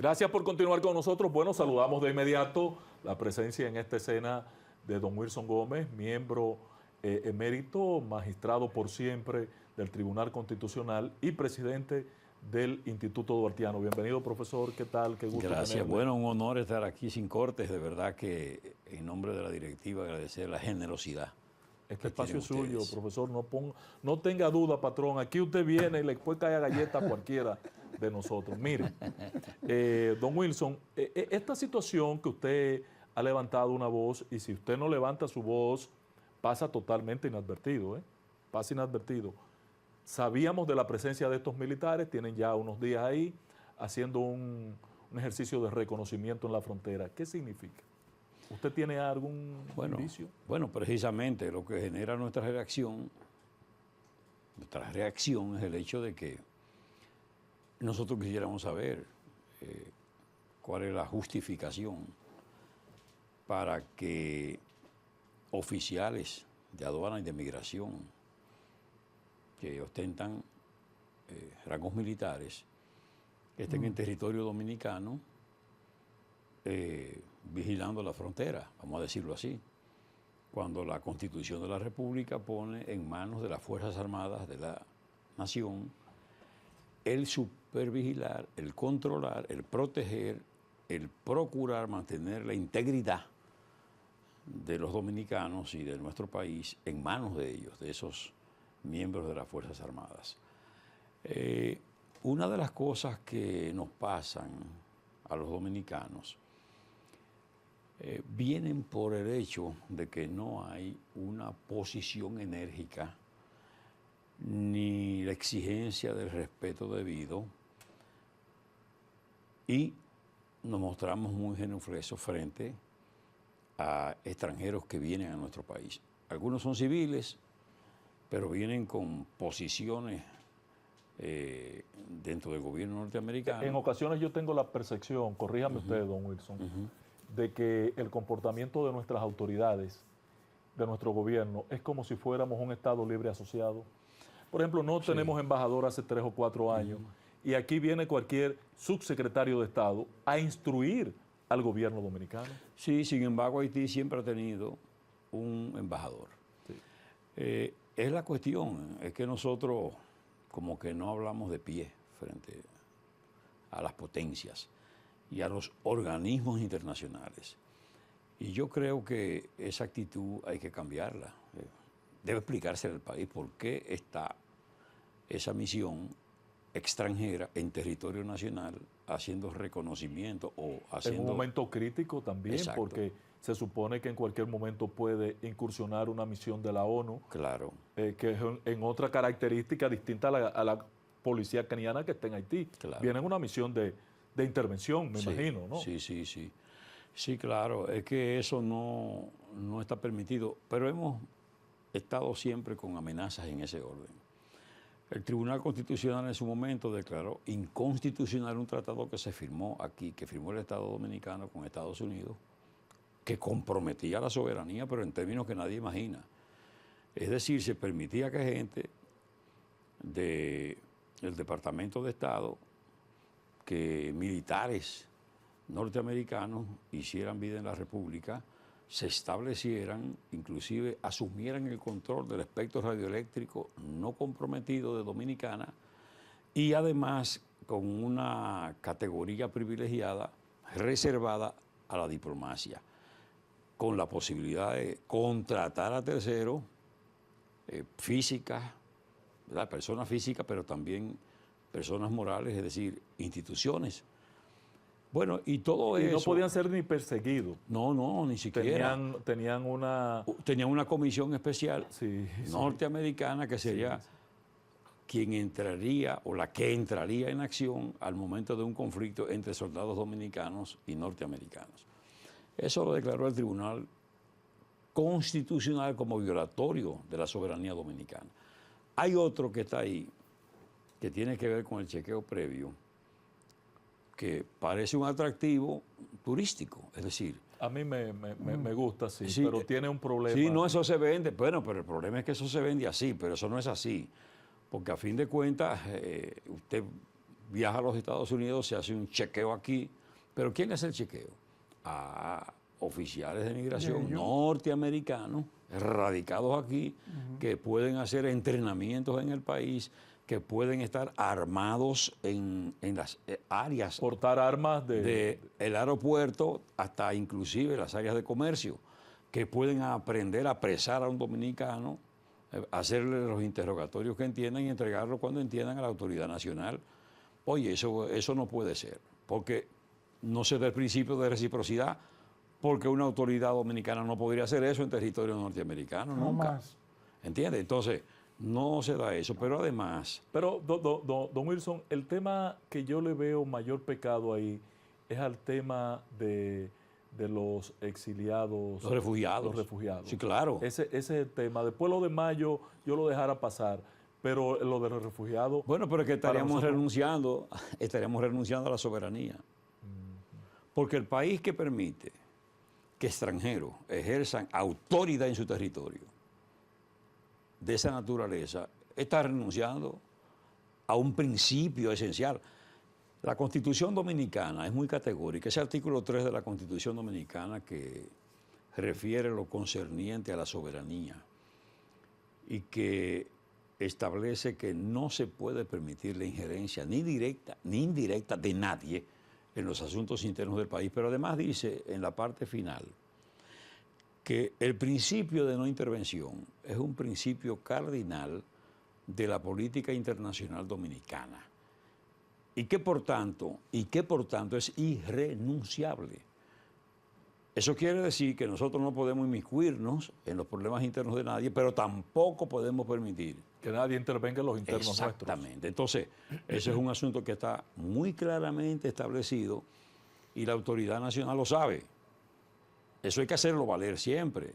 Gracias por continuar con nosotros. Bueno, saludamos de inmediato la presencia en esta escena de don Wilson Gómez, miembro emérito, magistrado por siempre del Tribunal Constitucional y presidente del Instituto Duartiano. Bienvenido, profesor. ¿Qué tal? Qué gusto Gracias. tenerle. Bueno, un honor estar aquí sin cortes. De verdad que en nombre de la directiva agradecer la generosidad. Este espacio es suyo, ustedes. profesor. No tenga duda, patrón. Aquí usted viene y le puede caer galleta a cualquiera de nosotros. Mire, don Wilson, esta situación que usted ha levantado una voz, y si usted no levanta su voz, pasa totalmente inadvertido, pasa inadvertido. Sabíamos de la presencia de estos militares, tienen ya unos días ahí, haciendo un ejercicio de reconocimiento en la frontera. ¿Qué significa? ¿Usted tiene algún indicio? Bueno, precisamente lo que genera nuestra reacción es el hecho de que nosotros quisiéramos saber cuál es la justificación para que oficiales de aduana y de migración que ostentan rangos militares que estén en territorio dominicano vigilando la frontera, vamos a decirlo así, cuando la Constitución de la República pone en manos de las Fuerzas Armadas de la Nación el supervigilar, el controlar, el proteger, el procurar mantener la integridad de los dominicanos y de nuestro país en manos de ellos, de esos miembros de las Fuerzas Armadas. Una de las cosas que nos pasan a los dominicanos vienen por el hecho de que no hay una posición enérgica ni la exigencia del respeto debido y nos mostramos muy genuflexos frente a extranjeros que vienen a nuestro país. Algunos son civiles, pero vienen con posiciones dentro del gobierno norteamericano. En ocasiones yo tengo la percepción, corríjame usted, don Wilson, de que el comportamiento de nuestras autoridades, de nuestro gobierno, es como si fuéramos un Estado libre asociado. Por ejemplo, no tenemos embajador hace 3 o 4 años y aquí viene cualquier subsecretario de Estado a instruir al gobierno dominicano. Sí, sin embargo, Haití siempre ha tenido un embajador. Sí. Es la cuestión, es que nosotros como que no hablamos de pie frente a las potencias y a los organismos internacionales. Y yo creo que esa actitud hay que cambiarla. Debe explicarse al país por qué está esa misión extranjera en territorio nacional haciendo reconocimiento o haciendo... En un momento crítico también, exacto, porque se supone que en cualquier momento puede incursionar una misión de la ONU, claro, que es en otra característica distinta a la policía keniana que está en Haití. Claro. Viene en una misión de intervención, me imagino, ¿no? Sí. Sí, claro, es que eso no está permitido, pero hemos estado siempre con amenazas en ese orden. El Tribunal Constitucional en su momento declaró inconstitucional un tratado que se firmó aquí, que firmó el Estado Dominicano con Estados Unidos, que comprometía la soberanía, pero en términos que nadie imagina. Es decir, se permitía que gente del Departamento de Estado, que militares norteamericanos hicieran vida en la República, se establecieran, inclusive asumieran el control del espectro radioeléctrico no comprometido de Dominicana y además con una categoría privilegiada reservada a la diplomacia, con la posibilidad de contratar a terceros, físicas, ¿verdad? Personas físicas, pero también personas morales, es decir, instituciones. Bueno, y todo eso... Y no podían ser ni perseguidos. No, ni siquiera. Tenían una comisión especial norteamericana que sería quien entraría o la que entraría en acción al momento de un conflicto entre soldados dominicanos y norteamericanos. Eso lo declaró el Tribunal Constitucional como violatorio de la soberanía dominicana. Hay otro que está ahí, que tiene que ver con el chequeo previo, que parece un atractivo turístico, es decir... A mí me gusta, sí, pero tiene un problema. Sí, no, eso se vende, bueno, pero el problema es que eso se vende así, pero eso no es así, porque a fin de cuentas usted viaja a los Estados Unidos, se hace un chequeo aquí. ¿Pero quién hace el chequeo? A oficiales de migración norteamericanos radicados aquí, que pueden hacer entrenamientos en el país, que pueden estar armados en las áreas. Portar armas del aeropuerto hasta inclusive las áreas de comercio, que pueden aprender a apresar a un dominicano, hacerle los interrogatorios que entiendan y entregarlo cuando entiendan a la autoridad nacional. Oye, eso no puede ser, porque no se da el principio de reciprocidad, porque una autoridad dominicana no podría hacer eso en territorio norteamericano, nunca. Más. ¿Entiendes? Entonces, no se da eso, pero además... Pero, don Wilson, el tema que yo le veo mayor pecado ahí es al tema de los exiliados. Los refugiados. Los refugiados. Sí, claro. Ese es el tema. Después lo de mayo yo lo dejara pasar, pero lo de los refugiados... Bueno, pero es que estaríamos renunciando a la soberanía. Porque el país que permite que extranjeros ejerzan autoridad en su territorio de esa naturaleza está renunciando a un principio esencial. La Constitución Dominicana es muy categórica. Ese artículo 3 de la Constitución Dominicana que refiere lo concerniente a la soberanía y que establece que no se puede permitir la injerencia ni directa ni indirecta de nadie en los asuntos internos del país, pero además dice en la parte final que el principio de no intervención es un principio cardinal de la política internacional dominicana y que por tanto es irrenunciable. Eso quiere decir que nosotros no podemos inmiscuirnos en los problemas internos de nadie, pero tampoco podemos permitir que nadie intervenga en los internos nuestros. Exactamente. Entonces, ese es un asunto que está muy claramente establecido y la autoridad nacional lo sabe. Eso hay que hacerlo valer siempre.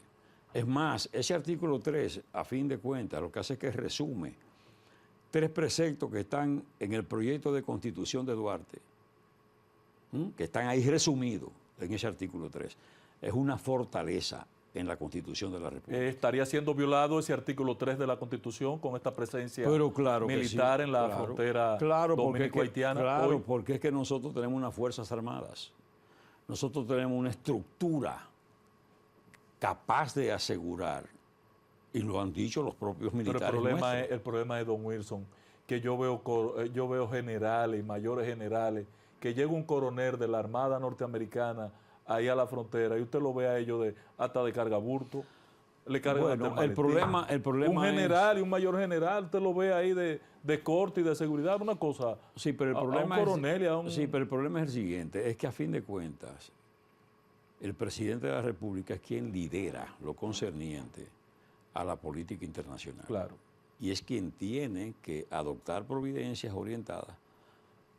Es más, ese artículo 3, a fin de cuentas, lo que hace es que resume 3 preceptos que están en el proyecto de Constitución de Duarte, que están ahí resumidos en ese artículo 3. Es una fortaleza en la Constitución de la República. ¿Estaría siendo violado ese artículo 3 de la Constitución con esta presencia claro militar sí, en la frontera dominico-haitiana? Claro, porque es que nosotros tenemos unas Fuerzas Armadas. Nosotros tenemos una estructura capaz de asegurar, y lo han dicho los propios militares. Pero el problema es, don Wilson, que yo veo generales, mayores generales, que llega un coronel de la Armada norteamericana ahí a la frontera y usted lo ve a ellos hasta de cargaburto. Le cargan el problema un general y un mayor general, usted lo ve ahí de corte y de seguridad, una cosa. Sí, pero el problema a un coronel sí, pero el problema es el siguiente, es que a fin de cuentas el presidente de la República es quien lidera lo concerniente a la política internacional. Claro. Y es quien tiene que adoptar providencias orientadas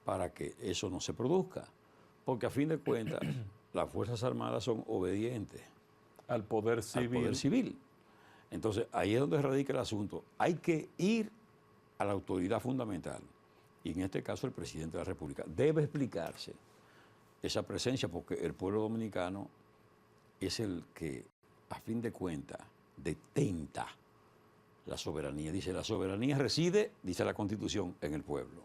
para que eso no se produzca. Porque a fin de cuentas las Fuerzas Armadas son obedientes al poder civil. Entonces, ahí es donde radica el asunto. Hay que ir a la autoridad fundamental, y en este caso el presidente de la República. Debe explicarse esa presencia, porque el pueblo dominicano es el que, a fin de cuentas, detenta la soberanía. Dice, la soberanía reside, dice la Constitución, en el pueblo.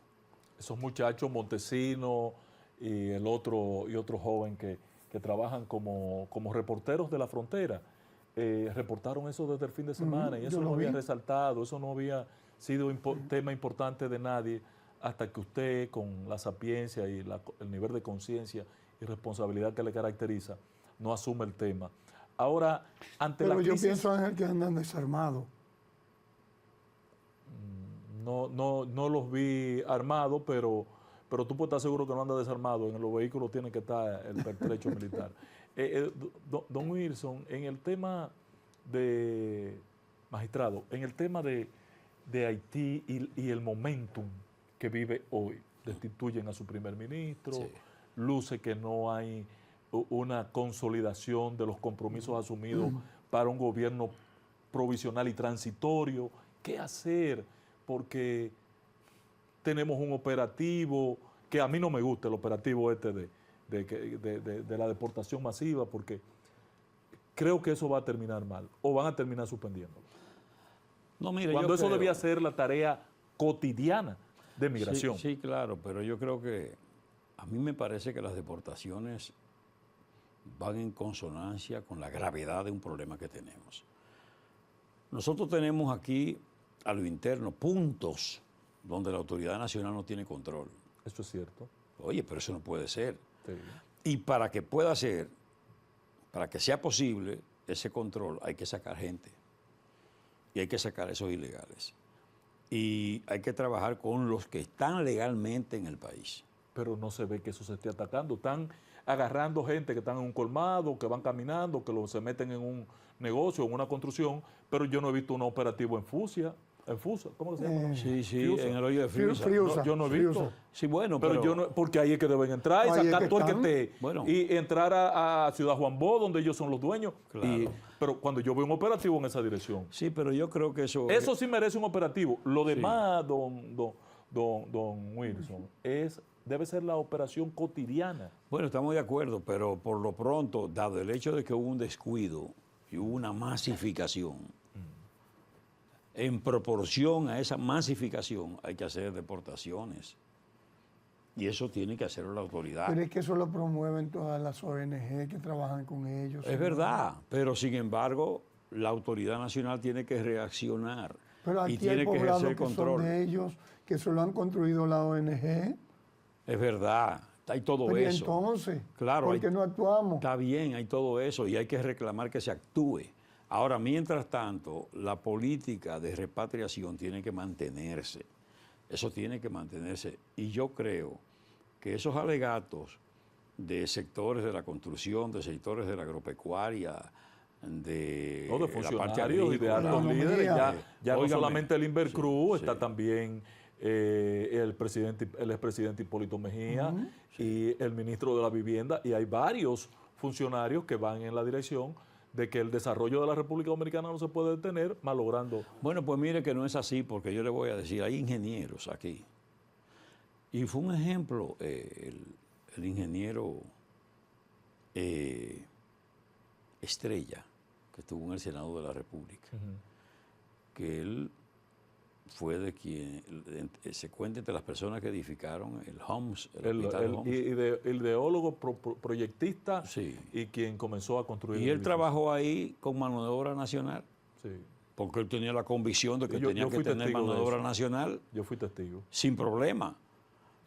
Esos muchachos, Montesino y otro joven que trabajan como reporteros de la frontera, reportaron eso desde el fin de semana y eso no había resaltado, eso no había sido tema importante de nadie hasta que usted, con la sapiencia y el nivel de conciencia y responsabilidad que le caracteriza, no asume el tema. Ahora, ante la crisis... Pero yo pienso, Ángel, que andan desarmados. No los vi armados, pero tú puedes estar seguro que no anda desarmado. En los vehículos tiene que estar el pertrecho militar. Don Wilson, en el tema de, magistrado, en el tema de Haití y el momentum que vive hoy, destituyen a su primer ministro, sí, luce que no hay una consolidación de los compromisos asumidos para un gobierno provisional y transitorio. ¿Qué hacer? Porque tenemos un operativo, que a mí no me gusta el operativo de la deportación masiva, porque creo que eso va a terminar mal, o van a terminar suspendiendo. No, mire, cuando eso debía ser la tarea cotidiana de migración. Sí, claro, pero yo creo que a mí me parece que las deportaciones van en consonancia con la gravedad de un problema que tenemos. Nosotros tenemos aquí, a lo interno, puntos donde la autoridad nacional no tiene control. Eso es cierto. Oye, pero eso no puede ser. Sí. Y para que pueda ser, para que sea posible ese control, hay que sacar gente. Y hay que sacar esos ilegales. Y hay que trabajar con los que están legalmente en el país. Pero no se ve que eso se esté atacando. Están agarrando gente que están en un colmado, que van caminando, se meten en un negocio, en una construcción, pero yo no he visto un operativo en Fusa, ¿cómo se llama? Sí, Fiusa. en el hoyo de Friusa. Friusa. No, yo no he visto. Friusa. Sí, bueno, Pero yo no, porque ahí es que deben entrar y Ahí es sacar que todo el que están. esté. Bueno. Y entrar a Ciudad Juan Bó, donde ellos son los dueños. Claro. Pero cuando yo veo un operativo en esa dirección, Sí, pero yo creo que eso... eso sí merece un operativo. Lo demás, don Wilson, debe ser la operación cotidiana. Bueno, estamos de acuerdo, pero por lo pronto, dado el hecho de que hubo un descuido y hubo una masificación, en proporción a esa masificación hay que hacer deportaciones. Y eso tiene que hacerlo la autoridad. Pero es que eso lo promueven todas las ONG que trabajan con ellos. Es verdad, pero sin embargo, la autoridad nacional tiene que reaccionar Pero y aquí tiene hay que poblados ejercer que son control. de ellos, que se lo han construido la ONG. Es verdad, hay todo Pero ¿y eso. entonces, Claro, ¿por qué hay- no actuamos? Está bien, hay todo eso y hay que reclamar que se actúe. Ahora, mientras tanto, la política de repatriación tiene que mantenerse. Eso tiene que mantenerse. Y yo creo que esos alegatos de sectores de la construcción, de sectores de la agropecuaria, de, ¿No? De la parte funcionarios y de agrícola, altos la líderes. economía. Ya no Óigame, solamente el Invercruz, sí, está sí. también el expresidente Hipólito Mejía y el ministro de la Vivienda, y hay varios funcionarios que van en la dirección de que el desarrollo de la República Dominicana no se puede detener, malogrando. Bueno, pues mire que no es así, porque yo le voy a decir, hay ingenieros aquí. Y fue un ejemplo el ingeniero Estrella, que estuvo en el Senado de la República, que él fue de quien, se cuenta entre las personas que edificaron el Homs, el hospital Homs. El ideólogo proyectista Sí. y quien comenzó a construir. Y el él edificio. trabajó ahí con mano de obra nacional, Sí, porque él tenía la convicción de que Yo- tenía yo que fui tener testigo mano de de obra eso. nacional yo fui testigo. sin problema.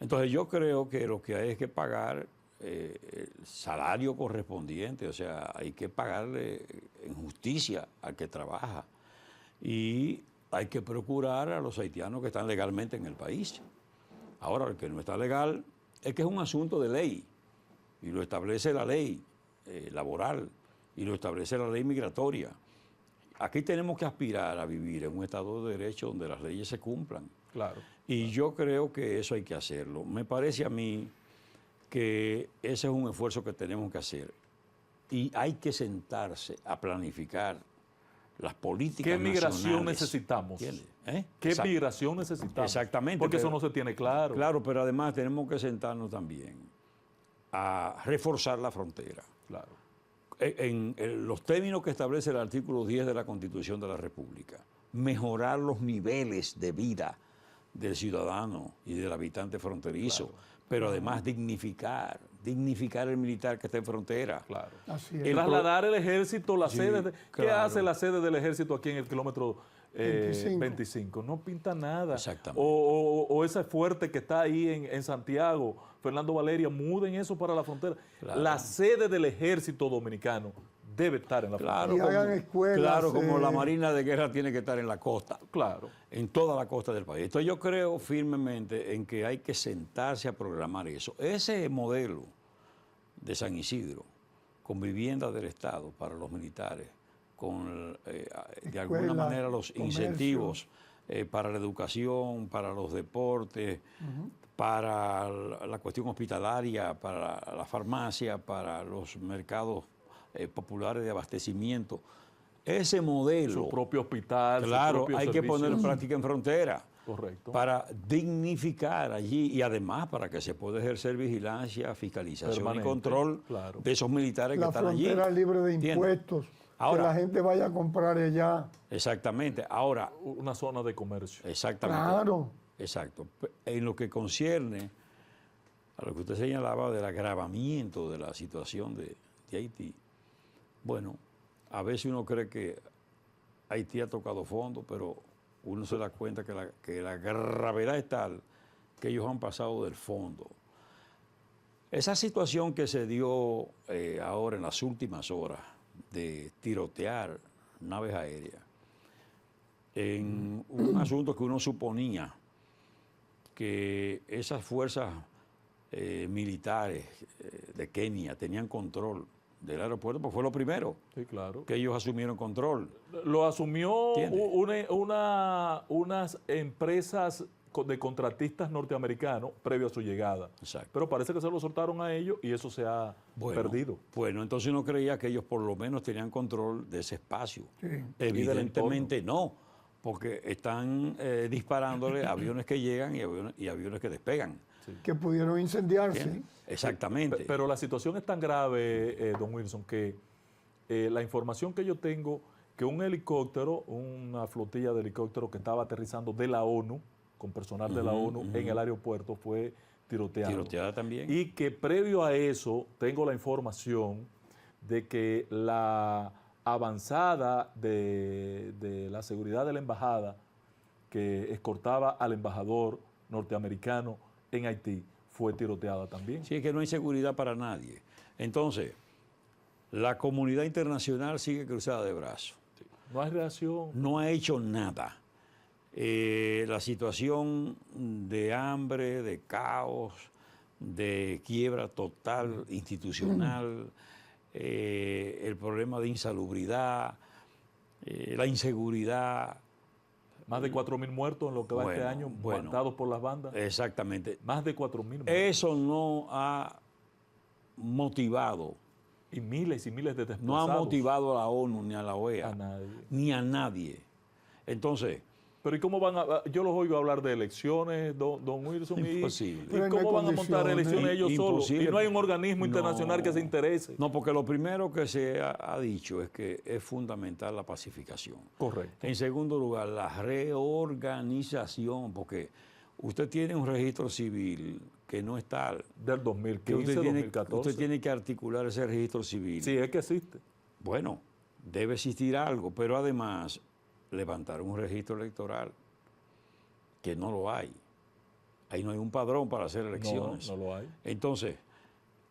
Entonces yo creo que lo que hay es que pagar el salario correspondiente, o sea, hay que pagarle en justicia al que trabaja. Y hay que procurar a los haitianos que están legalmente en el país. Ahora, el que no está legal es que es un asunto de ley, y lo establece la ley laboral, y lo establece la ley migratoria. Aquí tenemos que aspirar a vivir en un Estado de Derecho donde las leyes se cumplan. Claro. Y yo creo que eso hay que hacerlo. Me parece a mí que ese es un esfuerzo que tenemos que hacer. Y hay que sentarse a planificar las políticas ¿Qué migración nacionales. necesitamos? ¿Entiendes? ¿Eh? ¿Qué Exacto. migración necesitamos? Exactamente, Porque eso pero- no se tiene claro. Claro, pero además tenemos que sentarnos también a reforzar la frontera. Claro. En los términos que establece el artículo 10 de la Constitución de la República, mejorar los niveles de vida del ciudadano y del habitante fronterizo, pero además dignificar el militar que está en frontera. Claro. Así es. El Trasladar el ejército, la Sí, sede. ¿Qué claro. hace la sede del ejército aquí en el kilómetro 25? 25? No pinta nada. Exactamente. O ese fuerte que está ahí en Santiago, Fernando Valeria, muden eso para la frontera. Claro. La sede del ejército dominicano debe estar en la Claro, Y hagan como, escuelas, claro, como la Marina de Guerra tiene que estar en la costa, frontera. Claro. en toda la costa del país. Entonces yo creo firmemente en que hay que sentarse a programar eso. Ese modelo de San Isidro, con vivienda del Estado para los militares, con de alguna Escuela, manera los comercio. incentivos para la educación, para los deportes, para la cuestión hospitalaria, para la farmacia, para los mercados populares de abastecimiento. Ese modelo, Su propio hospital. su claro, propio hay que servicio. ponerlo en práctica en frontera Correcto. para dignificar allí y además para que se pueda ejercer vigilancia, fiscalización Permanente, y control claro. de esos militares que La están allí. frontera libre de ¿Entiendes? impuestos. Ahora- que la gente vaya a comprar allá. Exactamente. Ahora, Una zona de comercio. exactamente. Claro. Exacto. En lo que concierne a lo que usted señalaba del agravamiento de la situación de Haití, bueno, a veces uno cree que Haití ha tocado fondo, pero uno se da cuenta que la gravedad es tal que ellos han pasado del fondo. Esa situación que se dio ahora en las últimas horas de tirotear naves aéreas, en un asunto que uno suponía que esas fuerzas militares de Kenia tenían control del aeropuerto, pues fue lo primero Sí, claro. que ellos asumieron control. Lo asumió ¿Entiende? unas empresas de contratistas norteamericanos previo a su llegada. Exacto. Pero parece que se lo soltaron a ellos y eso se ha perdido. Bueno, entonces uno creía que ellos por lo menos tenían control de ese espacio. Sí. Evidentemente no, porque están disparándole aviones que llegan y aviones que despegan. Que pudieron incendiarse. ¿Entiende? Exactamente. Pero la situación es tan grave, don Wilson, que la información que yo tengo, que un helicóptero, una flotilla de helicópteros que estaba aterrizando de la ONU, con personal de la ONU en el aeropuerto, fue tiroteado. Tiroteada también. Y que previo a eso tengo la información de que la avanzada de la seguridad de la embajada que escoltaba al embajador norteamericano en Haití fue tiroteada también. Sí, es que no hay seguridad para nadie. Entonces, la comunidad internacional sigue cruzada de brazos. No hay reacción. No ha hecho nada. La situación de hambre, de caos, de quiebra total institucional, el problema de insalubridad, la inseguridad. Más de 4.000 muertos en lo que va este año, matados por las bandas. Exactamente. Más de 4.000 muertos. Eso no ha motivado, Y miles de no desplazados. ha motivado a la ONU ni a la OEA, A nadie. ni a nadie. Entonces, Pero ¿y cómo van a...? Yo los oigo hablar de elecciones, don Wilson. Imposible. ¿Y Pero no hay cómo van a montar condiciones. elecciones ellos solos? Imposible. Y no hay un organismo No. internacional que se interese. no, porque lo primero que se ha dicho es que es fundamental la pacificación. Correcto. En segundo lugar, la reorganización, porque usted tiene un registro civil que no está, Del que 2015, 2014. usted tiene que articular ese registro civil. Sí, es que existe. Bueno, debe existir algo, pero además levantar un registro electoral, que no lo hay. Ahí no hay un padrón para hacer elecciones. No lo hay. Entonces,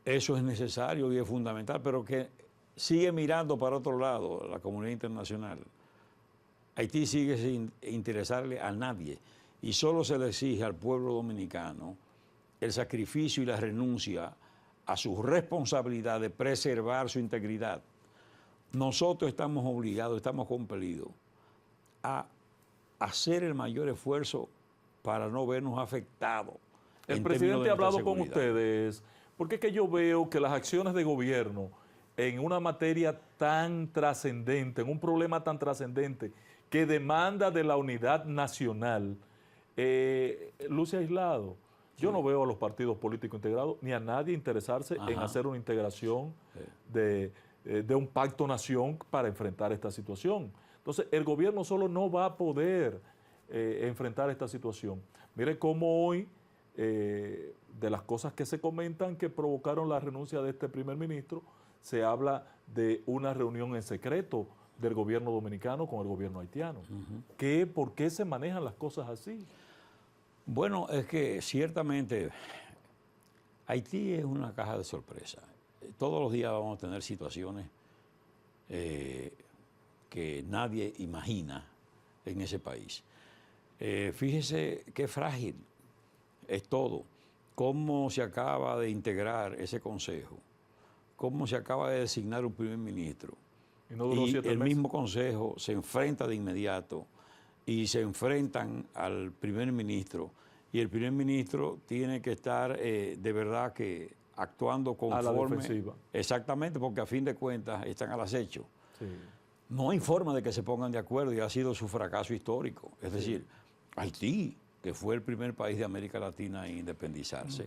eso es necesario y es fundamental, pero que sigue mirando para otro lado la comunidad internacional. Haití sigue sin interesarle a nadie y solo se le exige al pueblo dominicano el sacrificio y la renuncia a su responsabilidad de preservar su integridad. Nosotros estamos obligados, estamos compelidos a hacer el mayor esfuerzo para no vernos afectados. El presidente ha hablado con ustedes, porque es que yo veo que las acciones de gobierno en una materia tan trascendente, en un problema tan trascendente, que demanda de la unidad nacional, luce aislado. Yo no veo a los partidos políticos integrados ni a nadie interesarse en hacer una integración de un pacto nación para enfrentar esta situación. Entonces, el gobierno solo no va a poder enfrentar esta situación. Mire cómo hoy, de las cosas que se comentan que provocaron la renuncia de este primer ministro, se habla de una reunión en secreto del gobierno dominicano con el gobierno haitiano. ¿Por qué se manejan las cosas así? Bueno, es que ciertamente Haití es una caja de sorpresa. Todos los días vamos a tener situaciones que nadie imagina en ese país. Fíjese qué frágil es todo, cómo se acaba de integrar ese consejo, cómo se acaba de designar un primer ministro. Y no duró 7 el meses. mismo consejo se enfrenta de inmediato y se enfrentan al primer ministro y el primer ministro tiene que estar de verdad que actuando conforme. A la defensiva. Exactamente, porque a fin de cuentas están al acecho. Sí. No hay forma de que se pongan de acuerdo y ha sido su fracaso histórico. Es decir, Haití, que fue el primer país de América Latina en independizarse,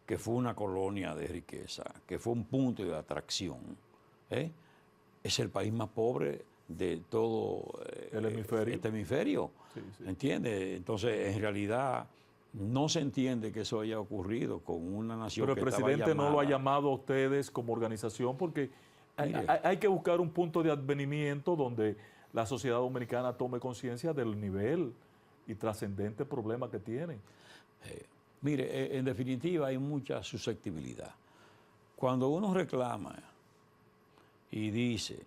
que fue una colonia de riqueza, que fue un punto de atracción, es el país más pobre de todo El hemisferio. este hemisferio. Sí, sí. ¿Entiendes? Entonces, en realidad, no se entiende que eso haya ocurrido con una nación Pero el que estaba presidente no lo ha llamada. llamado a ustedes como organización porque Mire. hay que buscar un punto de advenimiento donde la sociedad dominicana tome conciencia del nivel y trascendente problema que tiene. Mire, en definitiva hay mucha susceptibilidad. Cuando uno reclama y dice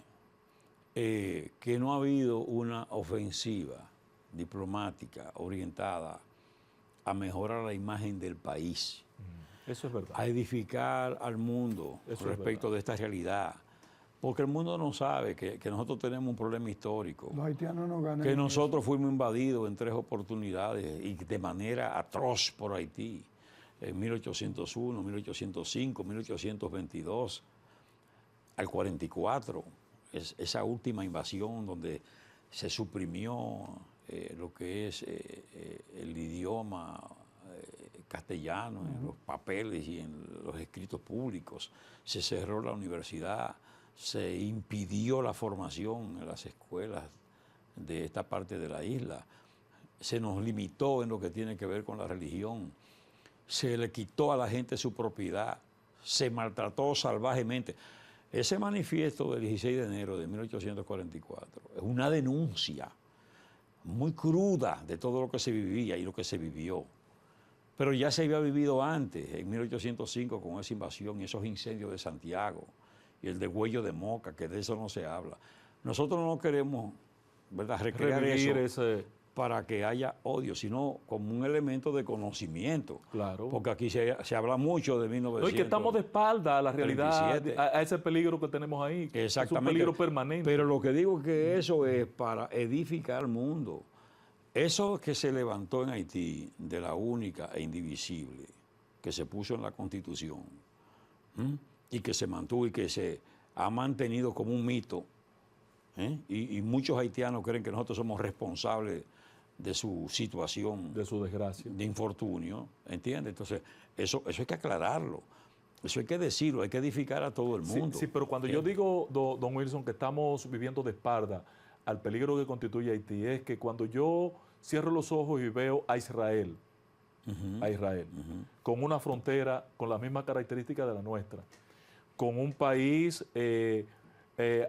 que no ha habido una ofensiva diplomática orientada a mejorar la imagen del país, Eso es verdad. a edificar al mundo Eso es respecto de esta realidad, porque el mundo no sabe que nosotros tenemos un problema histórico, Los haitianos no ganan. que nosotros fuimos invadidos en 3 oportunidades y de manera atroz por Haití, en 1801, 1805, 1822, al 44, esa última invasión donde se suprimió lo que es el idioma castellano en los papeles y en los escritos públicos, se cerró la universidad, se impidió la formación en las escuelas de esta parte de la isla, se nos limitó en lo que tiene que ver con la religión, se le quitó a la gente su propiedad, se maltrató salvajemente. Ese manifiesto del 16 de enero de 1844 es una denuncia muy cruda de todo lo que se vivía y lo que se vivió. Pero ya se había vivido antes, en 1805, con esa invasión y esos incendios de Santiago y el de Huello de Moca, que de eso no se habla. Nosotros no queremos, ¿verdad?, recrear Revivir eso para que haya odio, sino como un elemento de conocimiento. Claro. Porque aquí se habla mucho de 1900. No, y que estamos de espalda a la realidad, 37. a ese peligro que tenemos ahí. Exactamente. Es un peligro permanente. Pero lo que digo es que eso es para edificar el mundo. Eso que se levantó en Haití de la única e indivisible que se puso en la Constitución, ¿m?, y que se mantuvo y que se ha mantenido como un mito, y muchos haitianos creen que nosotros somos responsables de su situación, de su desgracia. de infortunio, ¿entiendes? Entonces, eso hay que aclararlo, eso hay que decirlo, hay que edificar a todo el mundo. Sí, pero cuando yo digo, don Wilson, que estamos viviendo de espalda al peligro que constituye Haití, es que cuando yo cierro los ojos y veo a Israel, con una frontera con las mismas características de la nuestra, con un país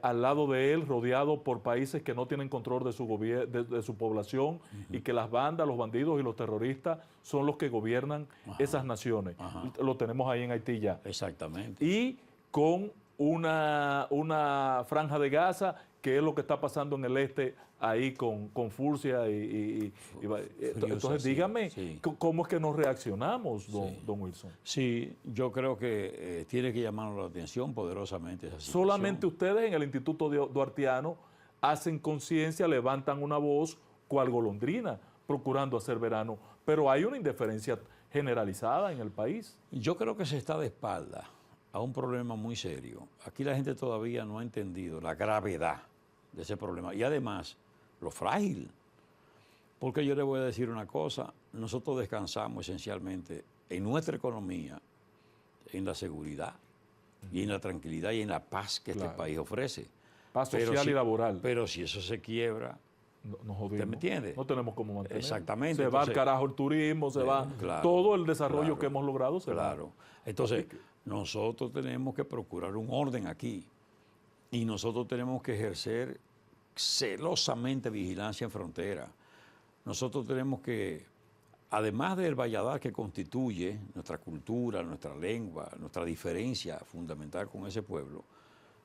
al lado de él, rodeado por países que no tienen control de su, de su población y que las bandas, los bandidos y los terroristas son los que gobiernan esas naciones. Lo tenemos ahí en Haití ya. Exactamente. Y con una franja de Gaza, que es lo que está pasando en el este, ahí con Furcia entonces sí, dígame, sí. ¿cómo es que nos reaccionamos, don Wilson? Sí, yo creo que tiene que llamarnos la atención poderosamente esa situación. Solamente ustedes en el Instituto Duartiano hacen conciencia, levantan una voz cual golondrina, procurando hacer verano, pero hay una indiferencia generalizada en el país. Yo creo que se está de espalda a un problema muy serio. Aquí la gente todavía no ha entendido la gravedad de ese problema y además lo frágil. Porque yo le voy a decir una cosa, nosotros descansamos esencialmente en nuestra economía, en la seguridad y en la tranquilidad y en la paz que este país ofrece. Paz social y laboral. Pero si eso se quiebra, nos jodimos. ¿usted me entiende? No tenemos cómo mantener. Exactamente. Se va al carajo el turismo, se va todo el desarrollo que hemos logrado. Claro. Entonces, nosotros tenemos que procurar un orden aquí y nosotros tenemos que ejercer celosamente vigilancia en frontera. Nosotros tenemos que, además del valladar que constituye nuestra cultura, nuestra lengua, nuestra diferencia fundamental con ese pueblo,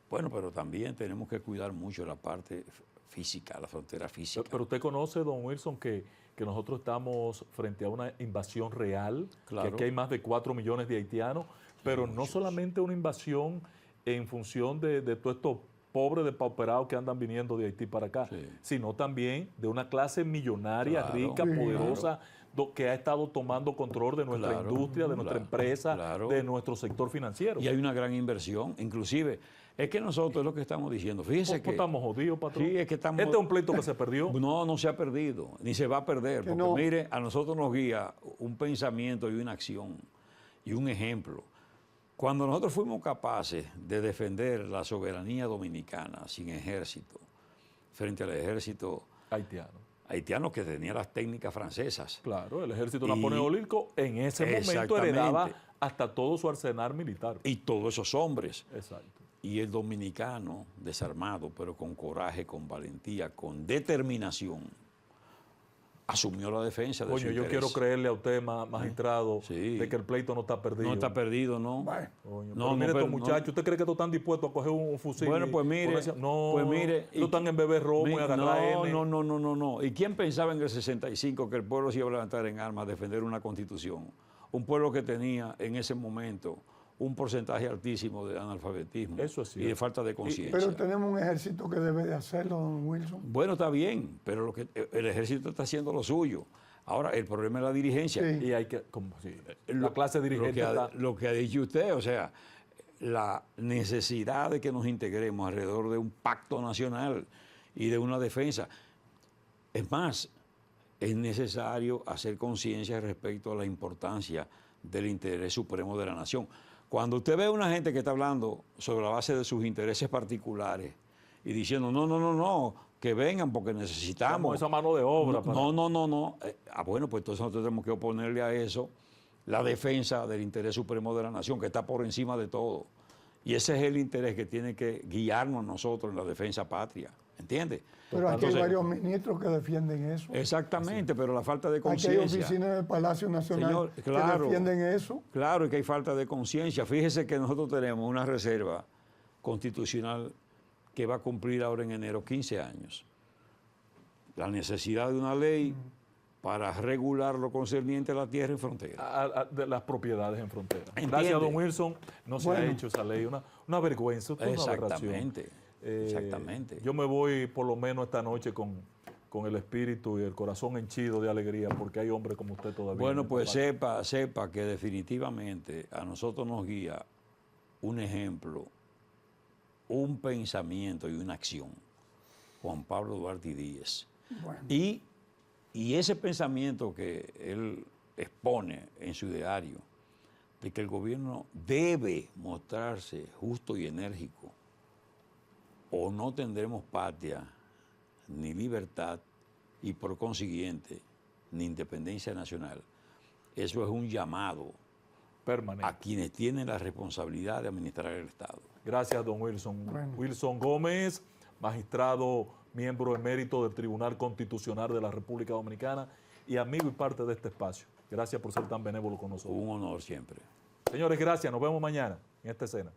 bueno, pero también tenemos que cuidar mucho la parte física, la frontera física. Pero usted conoce, don Wilson, que nosotros estamos frente a una invasión real, que aquí hay más de 4 millones de haitianos, pero no solamente una invasión en función de todos estos pobres depauperados que andan viniendo de Haití para acá, sino también de una clase millonaria, rica, poderosa, que ha estado tomando control de nuestra industria, de nuestra empresa, de nuestro sector financiero. Y hay una gran inversión, inclusive, es que nosotros es lo que estamos diciendo. Fíjese que estamos jodidos, patrón. Sí, es que estamos, este es un pleito que se perdió. No se ha perdido, ni se va a perder, porque mire, a nosotros nos guía un pensamiento y una acción y un ejemplo. Cuando nosotros fuimos capaces de defender la soberanía dominicana sin ejército, frente al ejército haitiano que tenía las técnicas francesas. Claro, el ejército napoleónico en ese momento heredaba hasta todo su arsenal militar. Y todos esos hombres. Exacto. Y el dominicano, desarmado, pero con coraje, con valentía, con determinación, asumió la defensa de su Coño, yo interés. quiero creerle a usted, magistrado, Sí. de que el pleito no está perdido. No está perdido, ¿no? Bueno, Coño, No, pero mire no, estos muchachos, ¿usted cree que estos están dispuestos a coger un fusil? Bueno, y pues mire, ponerse- no, pues mire, estos están en beber romo y agarrar N. No. ¿Y quién pensaba en el 65 que el pueblo se iba a levantar en armas a defender una constitución? Un pueblo que tenía en ese momento un porcentaje altísimo de analfabetismo Eso es y de cierto. falta de conciencia. pero tenemos un ejército que debe de hacerlo, don Wilson. Bueno, está bien, pero el ejército está haciendo lo suyo. Ahora, el problema es la dirigencia. Sí. Y hay que, la clase dirigente está... Lo que ha dicho usted, o sea, la necesidad de que nos integremos alrededor de un pacto nacional y de una defensa. Es más, es necesario hacer conciencia respecto a la importancia del interés supremo de la nación. Cuando usted ve a una gente que está hablando sobre la base de sus intereses particulares y diciendo, no, que vengan porque necesitamos esa mano de obra. No. Bueno, pues entonces nosotros tenemos que oponerle a eso la defensa del interés supremo de la nación, que está por encima de todo. Y ese es el interés que tiene que guiarnos nosotros en la defensa patria. ¿Entiende? Pero aquí Entonces, hay varios ministros que defienden eso. exactamente, pero la falta de Aquí hay conciencia. oficinas del Palacio Nacional Señor, que claro. defienden eso. Claro, y que hay falta de conciencia. Fíjese que nosotros tenemos una reserva constitucional que va a cumplir ahora en enero 15 años. La necesidad de una ley para regular lo concerniente a la tierra en frontera. De las propiedades en frontera. ¿Entiende? Gracias, don Wilson. No se ha Bueno. hecho esa ley. Una vergüenza. Esto es una aberración. Exactamente. Yo me voy por lo menos esta noche con el espíritu y el corazón henchido de alegría porque hay hombres como usted todavía. Bueno, en pues este país. sepa que definitivamente a nosotros nos guía un ejemplo, un pensamiento y una acción. Juan Pablo Duarte Díez. Bueno. Y ese pensamiento que él expone en su diario, de que el gobierno debe mostrarse justo y enérgico, o no tendremos patria, ni libertad, y por consiguiente, ni independencia nacional. Eso es un llamado Permanente. a quienes tienen la responsabilidad de administrar el Estado. Gracias, don Wilson. Bueno. Wilson Gómez, magistrado, miembro emérito del Tribunal Constitucional de la República Dominicana y amigo y parte de este espacio. Gracias por ser tan benévolo con nosotros. Un honor siempre. Señores, gracias. Nos vemos mañana en esta escena.